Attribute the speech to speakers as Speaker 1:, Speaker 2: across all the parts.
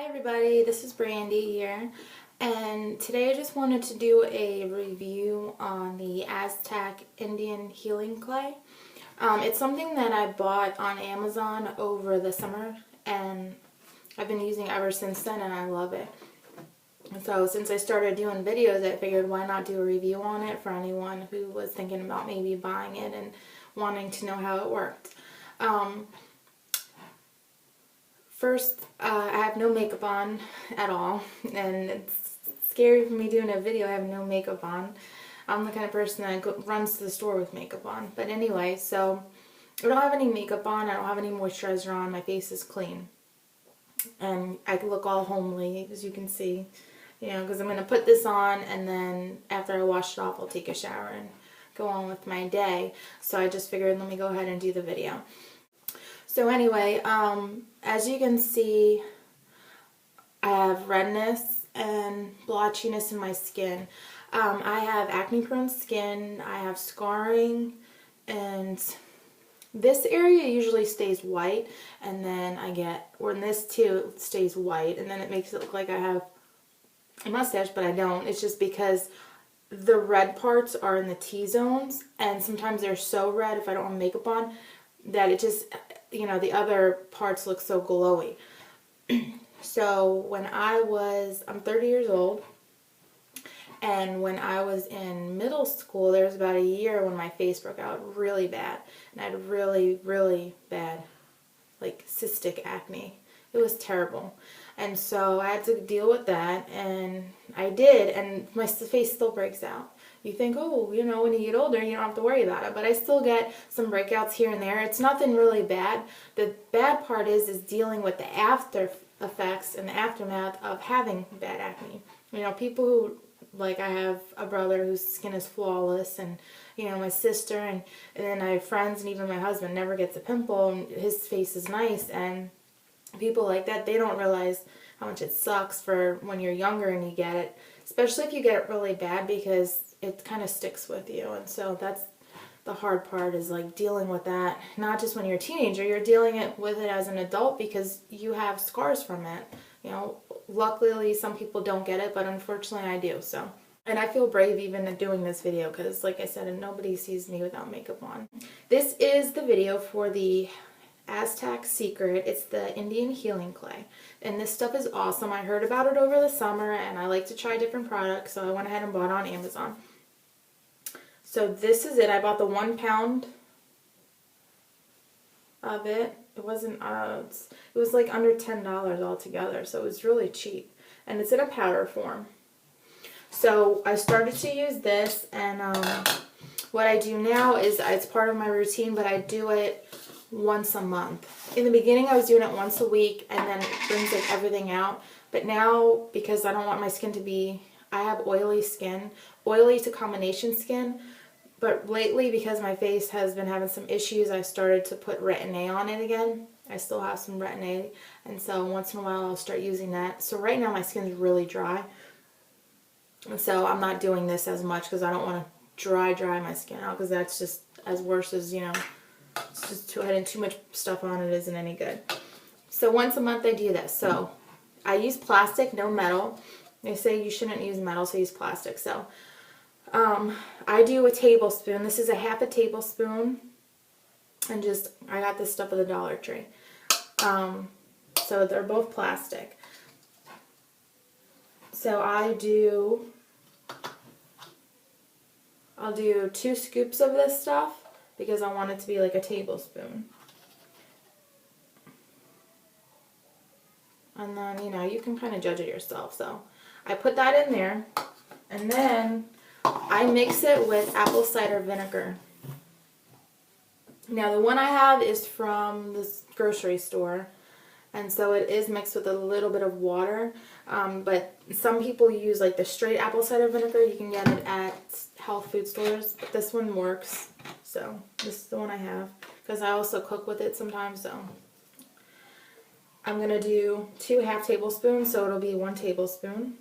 Speaker 1: everybody, this is Brandy here, and today I just wanted to do a review on the Aztec Indian Healing Clay. It's something that I bought on Amazon over the summer, and I've been using it ever since then, and I love it. So since I started doing videos, I figured why not do a review on it for anyone who was thinking about maybe buying it and wanting to know how it worked. First, I have no makeup on at all, and it's scary for me doing a video I have no makeup on. I'm the kind of person that runs to the store with makeup on. But anyway, so I don't have any makeup on, I don't have any moisturizer on, my face is clean. And I look all homely, as you can see, you know, because I'm going to put this on, and then after I wash it off, I'll take a shower and go on with my day. So I just figured, let me go ahead and do the video. So anyway, as you can see, I have redness and blotchiness in my skin. I have acne-prone skin, I have scarring, and this area usually stays white, and then in this too, it stays white, and then it makes it look like I have a mustache, but I don't. It's just because the red parts are in the T-zones, and sometimes they're so red if I don't have makeup on, that it just, you know, the other parts look so glowy. So when I'm 30 years old, and when I was in middle school, there was about a year when my face broke out really bad, and I had really, really bad, like, cystic acne. It was terrible. And so I had to deal with that, and I did, and my face still breaks out. You think, oh, you know, when you get older, you don't have to worry about it. But I still get some breakouts here and there. It's nothing really bad. The bad part is dealing with the after effects and the aftermath of having bad acne. You know, people who, like, I have a brother whose skin is flawless, and, you know, my sister, and then I have friends, and even my husband never gets a pimple, and his face is nice, and people like that, they don't realize how much it sucks for when you're younger and you get it, especially if you get it really bad, because it kind of sticks with you. And so that's the hard part, is like dealing with that, not just when you're a teenager, you're dealing with it as an adult because you have scars from it. You know, luckily some people don't get it, but unfortunately I do. So, and I feel brave even doing this video because, like I said, nobody sees me without makeup on. This is the video for the Aztec Secret. It's the Indian Healing Clay, and this stuff is awesome. I heard about it over the summer, and I like to try different products, so I went ahead and bought it on Amazon. So this is it. I bought the 1 pound of it. It wasn't, it was like under $10 altogether, so it was really cheap, and it's in a powder form. So I started to use this, and what I do now is, it's part of my routine, but I do it once a month. In the beginning I was doing it once a week, and then it brings like everything out. But now, because I don't want my skin to be, I have oily skin, oily to combination skin, but lately, because my face has been having some issues, I started to put Retin-A on it again. I still have some Retin-A, and so once in a while I'll start using that. So right now my skin's really dry, and so I'm not doing this as much because I don't want to dry my skin out, because that's just as worse as, you know, it's just adding too much stuff on it isn't any good. So once a month I do this. So I use plastic, no metal. They say you shouldn't use metal, so use plastic. So I do a tablespoon. This is a half a tablespoon, and just, I got this stuff at the Dollar Tree. So they're both plastic. So I'll do 2 scoops of this stuff, because I want it to be like a tablespoon. And then, you know, you can kind of judge it yourself. So I put that in there, and then I mix it with apple cider vinegar. Now the one I have is from this grocery store, and so it is mixed with a little bit of water, but some people use like the straight apple cider vinegar. You can get it at health food stores, but this one works. So this is the one I have, because I also cook with it sometimes. So I'm going to do 2 half tablespoons, so it'll be 1 tablespoon.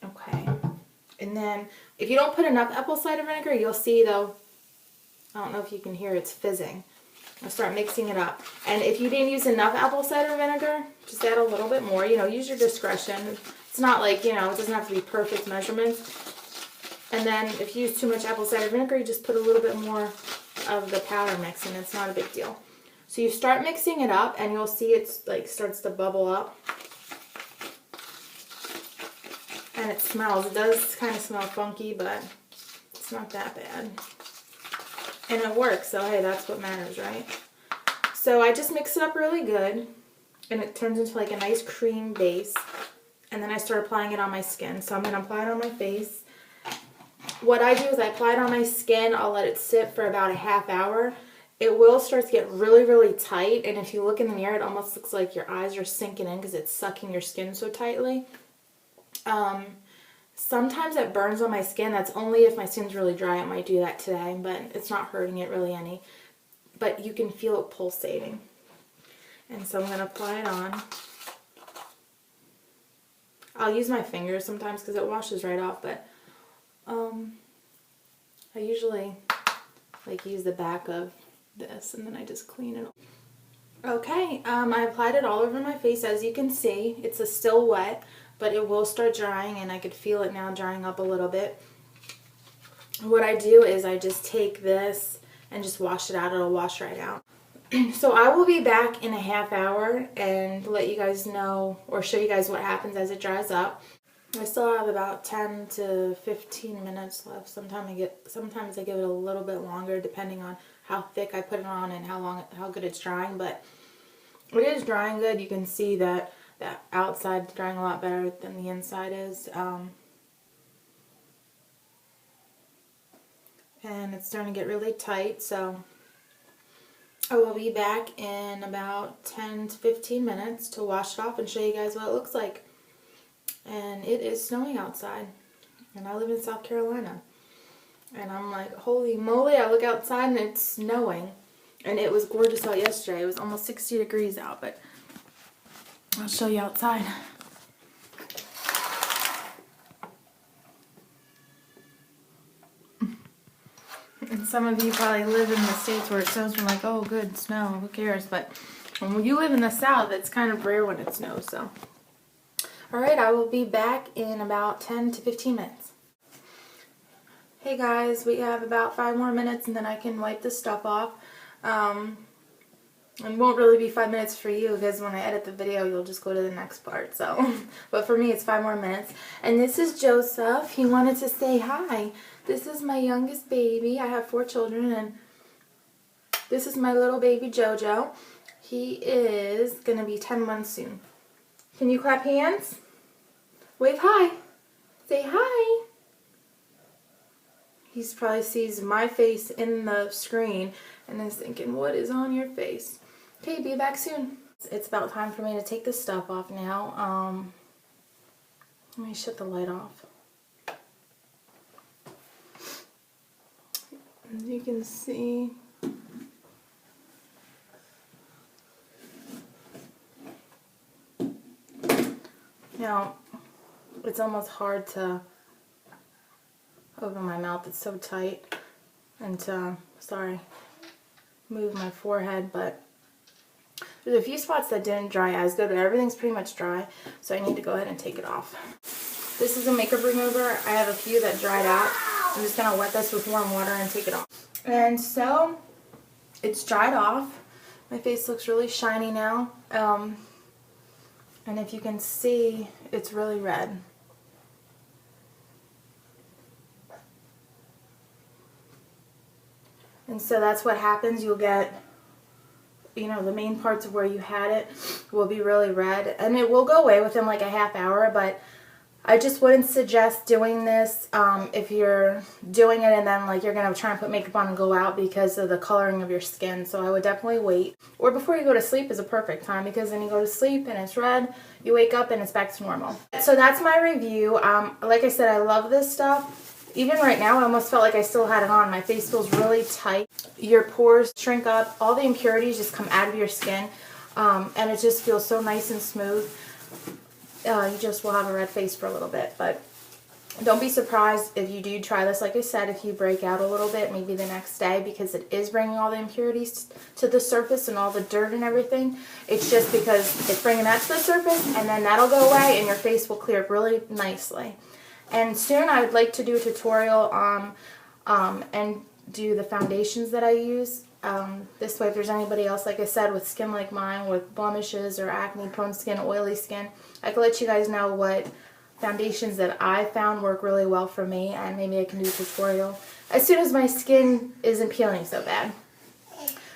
Speaker 1: Okay. And then if you don't put enough apple cider vinegar, you'll see though, I don't know if you can hear, it's fizzing. I start mixing it up. And if you didn't use enough apple cider vinegar, just add a little bit more. You know, use your discretion. It's not like, you know, it doesn't have to be perfect measurements. And then if you use too much apple cider vinegar, you just put a little bit more of the powder mix and it's not a big deal. So you start mixing it up and you'll see it's like starts to bubble up. And it smells. It does kind of smell funky, but it's not that bad. And it works, so hey, that's what matters, right? So I just mix it up really good, and it turns into like a nice cream base. And then I start applying it on my skin. So I'm going to apply it on my face. What I do is I apply it on my skin. I'll let it sit for about a half hour. It will start to get really, really tight. And if you look in the mirror, it almost looks like your eyes are sinking in because it's sucking your skin so tightly. Sometimes it burns on my skin. That's only if my skin's really dry. I might do that today, but it's not hurting it really any. But you can feel it pulsating. And so I'm going to apply it on. I'll use my fingers sometimes because it washes right off, but I usually like use the back of this and then I just clean it. Okay, I applied it all over my face. As you can see, it's still wet, but it will start drying and I could feel it now drying up a little bit. What I do is I just take this and just wash it out. It'll wash right out. So I will be back in a half hour and let you guys know or show you guys what happens as it dries up. I still have about 10 to 15 minutes left. Sometimes I give it a little bit longer depending on how thick I put it on and how good it's drying, but it is drying good. You can see that the outside is drying a lot better than the inside is. And it's starting to get really tight, so I will be back in about 10 to 15 minutes to wash it off and show you guys what it looks like. And it is snowing outside, and I live in South Carolina. And I'm like, holy moly, I look outside and it's snowing. And it was gorgeous out yesterday. It was almost 60 degrees out, but I'll show you outside. And some of you probably live in the states where it snows and you're like, oh good, snow, who cares? But when you live in the south, it's kind of rare when it snows, so. Alright, I will be back in about 10 to 15 minutes. Hey guys, we have about 5 more minutes and then I can wipe this stuff off. It won't really be 5 minutes for you because when I edit the video you'll just go to the next part. So, but for me it's 5 more minutes. And this is Joseph. He wanted to say hi. This is my youngest baby. I have 4 children and this is my little baby Jojo. He is going to be 10 months soon. Can you clap hands? Wave hi. Say hi. He probably sees my face in the screen and is thinking, what is on your face? Okay, be back soon. It's about time for me to take this stuff off now. Let me shut the light off. As you can see, now it's almost hard to open my mouth. It's so tight, and to, move my forehead, but there's a few spots that didn't dry as good, but everything's pretty much dry, so I need to go ahead and take it off. This is a makeup remover. I have a few that dried out. I'm just going to wet this with warm water and take it off. And so, it's dried off. My face looks really shiny now. And if you can see, it's really red. And so that's what happens. You'll get, you know, the main parts of where you had it will be really red. And it will go away within like a half hour, but I just wouldn't suggest doing this if you're doing it and then like you're going to try and put makeup on and go out because of the coloring of your skin. So I would definitely wait. Or before you go to sleep is a perfect time because then you go to sleep and it's red, you wake up and it's back to normal. So that's my review. Like I said, I love this stuff. Even right now, I almost felt like I still had it on. My face feels really tight. Your pores shrink up. All the impurities just come out of your skin. And it just feels so nice and smooth. You just will have a red face for a little bit. But Don't be surprised if you do try this, like I said, if you break out a little bit, maybe the next day, because it is bringing all the impurities to the surface and all the dirt and everything. It's just because it's bringing that to the surface, and then that'll go away and your face will clear up really nicely. And soon I would like to do a tutorial and do the foundations that I use. This way, if there's anybody else, like I said, with skin like mine, with blemishes or acne prone skin, oily skin, I can let you guys know what foundations that I found work really well for me, and maybe I can do a tutorial as soon as my skin isn't peeling so bad.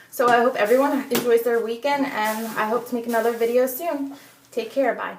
Speaker 1: So I hope everyone enjoys their weekend, and I hope to make another video soon. Take care. Bye.